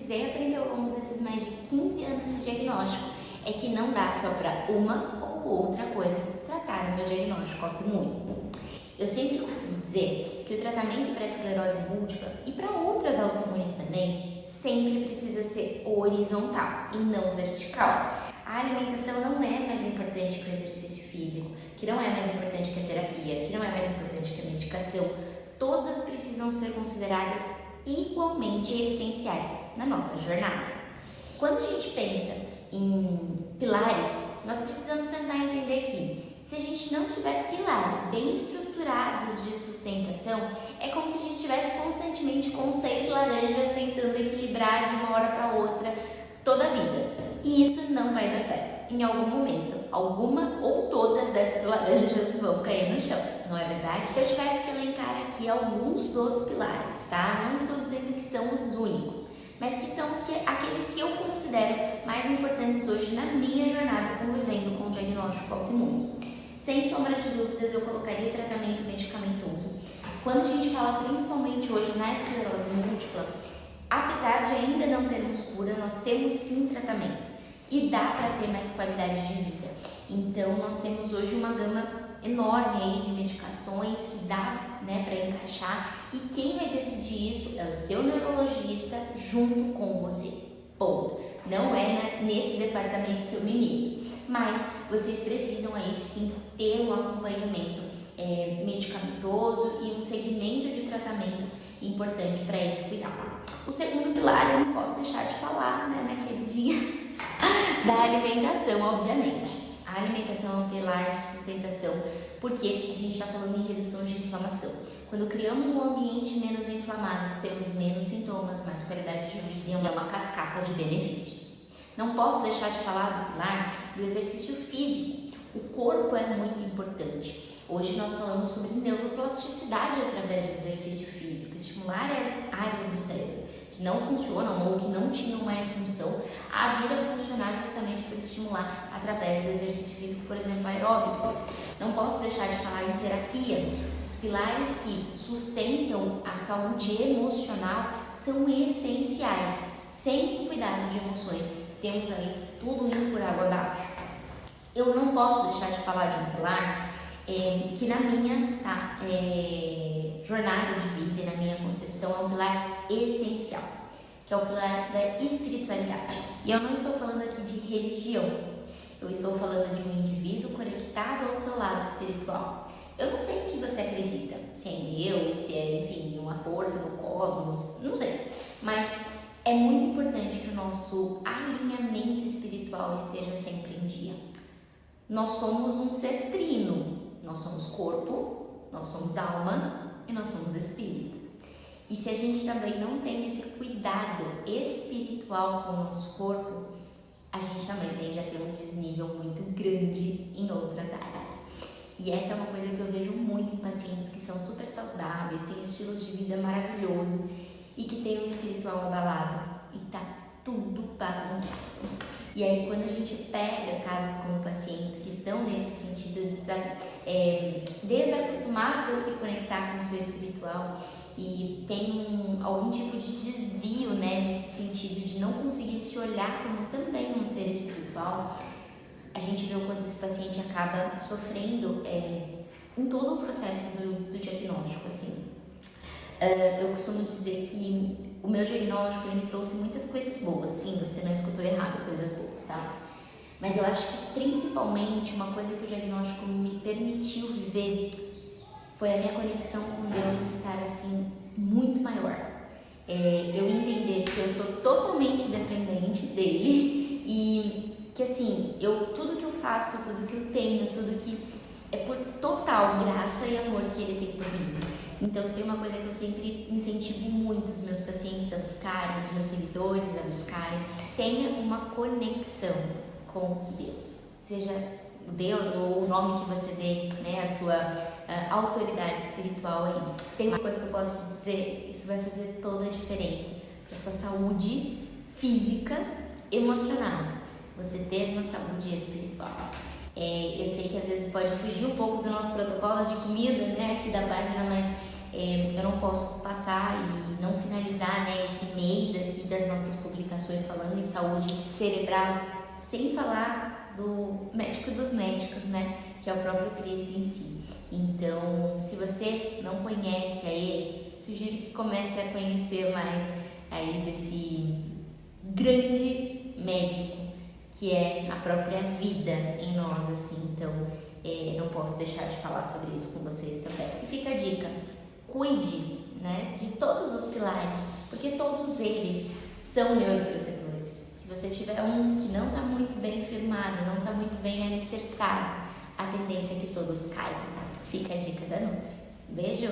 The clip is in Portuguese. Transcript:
precisei aprender ao longo desses mais de 15 anos de diagnóstico é que não dá só para uma ou outra coisa tratar o meu diagnóstico autoimune. Eu sempre costumo dizer que o tratamento para a esclerose múltipla e para outras autoimunes também sempre precisa ser horizontal e não vertical. A alimentação não é mais importante que o exercício físico, que não é mais importante que a terapia, que não é mais importante que a medicação. Todas precisam ser consideradas igualmente essenciais na nossa jornada. Quando a gente pensa em pilares, nós precisamos tentar entender que se a gente não tiver pilares bem estruturados de sustentação, é como se a gente estivesse constantemente com 6 laranjas tentando equilibrar de uma hora para outra toda a vida. E isso não vai dar certo. Em algum momento, alguma ou todas dessas laranjas vão cair no chão, não é verdade? Se eu tivesse que elencar aqui alguns dos pilares, tá? Não estou dizendo que são os únicos, mas que são aqueles que eu considero mais importantes hoje na minha jornada convivendo com o diagnóstico autoimune. Sem sombra de dúvidas, eu colocaria o tratamento medicamentoso. Quando a gente fala principalmente hoje na esclerose múltipla, apesar de ainda não termos cura, nós temos sim tratamento e dá para ter mais qualidade de vida. Então, nós temos hoje uma gama enorme aí de medicações que dá, né, para encaixar, e quem vai decidir isso é o seu neurologista junto com você. Ponto. Não é nesse departamento que eu me meto, mas vocês precisam aí sim ter um acompanhamento medicamentoso e um segmento de tratamento importante para esse cuidado. O segundo pilar, eu não posso deixar de falar, né, naquele dia da alimentação, obviamente. A alimentação é um pilar de sustentação, porque a gente está falando em redução de inflamação. Quando criamos um ambiente menos inflamado, temos menos sintomas, mais qualidade de vida e é uma cascata de benefícios. Não posso deixar de falar do pilar do exercício físico. O corpo é muito importante. Hoje nós falamos sobre neuroplasticidade através do exercício físico, estimular as áreas do cérebro que não funcionam ou que não tinham mais função a vir a funcionar justamente por estimular através do exercício físico, por exemplo, aeróbico. Não posso deixar de falar em terapia. Os pilares que sustentam a saúde emocional são essenciais. Sem o cuidado de emoções, temos aí tudo indo por água abaixo. Eu não posso deixar de falar de um pilar que na minha jornada de vida e na minha concepção é um pilar essencial, que é o pilar da espiritualidade. E eu não estou falando aqui de religião, eu estou falando de um indivíduo conectado ao seu lado espiritual. Eu não sei o que você acredita, se é em Deus, se é, enfim, uma força do cosmos, não sei, mas é muito importante que o nosso alinhamento espiritual esteja sempre em dia. Nós somos um ser trino. Nós somos corpo, nós somos alma e nós somos espírito. E se a gente também não tem esse cuidado espiritual com o nosso corpo, a gente também tende a ter um desnível muito grande em outras áreas. E essa é uma coisa que eu vejo muito em pacientes que são super saudáveis, têm estilos de vida maravilhoso e que têm o espiritual abalado e tá tudo bagunçado. E aí, quando a gente pega casos como pacientes que estão nesse sentido desacostumados a se conectar com o seu espiritual e tem algum tipo de desvio, né, nesse sentido de não conseguir se olhar como também um ser espiritual, a gente vê o quanto esse paciente acaba sofrendo em todo o processo do diagnóstico, assim. Eu costumo dizer que o meu diagnóstico ele me trouxe muitas coisas boas. Sim, você não escutou errado, coisas boas, tá? Mas eu acho que principalmente uma coisa que o diagnóstico me permitiu viver foi a minha conexão com Deus estar assim muito maior. Eu entender que eu sou totalmente dependente dele e que assim, tudo que eu faço, tudo que eu tenho, tudo que é por total graça e amor que ele tem por mim. Então, se tem uma coisa que eu sempre incentivo muito os meus pacientes a buscarem, os meus seguidores a buscarem, tenha uma conexão com Deus. Seja Deus ou o nome que você dê, né, a sua autoridade espiritual aí. Tem uma coisa que eu posso dizer, isso vai fazer toda a diferença para sua saúde física, emocional. Você ter uma saúde espiritual. Eu sei que às vezes pode fugir um pouco do nosso protocolo de comida, né, aqui da página, mas eu não posso passar e não finalizar, né, esse mês aqui das nossas publicações falando em saúde cerebral sem falar do médico dos médicos, né, que é o próprio Cristo em si. Então, se você não conhece a ele, sugiro que comece a conhecer mais aí desse grande médico que é a própria vida em nós, assim. Então, não posso deixar de falar sobre isso com vocês também. E fica a dica, cuide, né, de todos os pilares, porque todos eles são neuroprotetores. Se você tiver um que não está muito bem firmado, não está muito bem alicerçado, a tendência é que todos caiam. Fica a dica da Nutri. Beijo!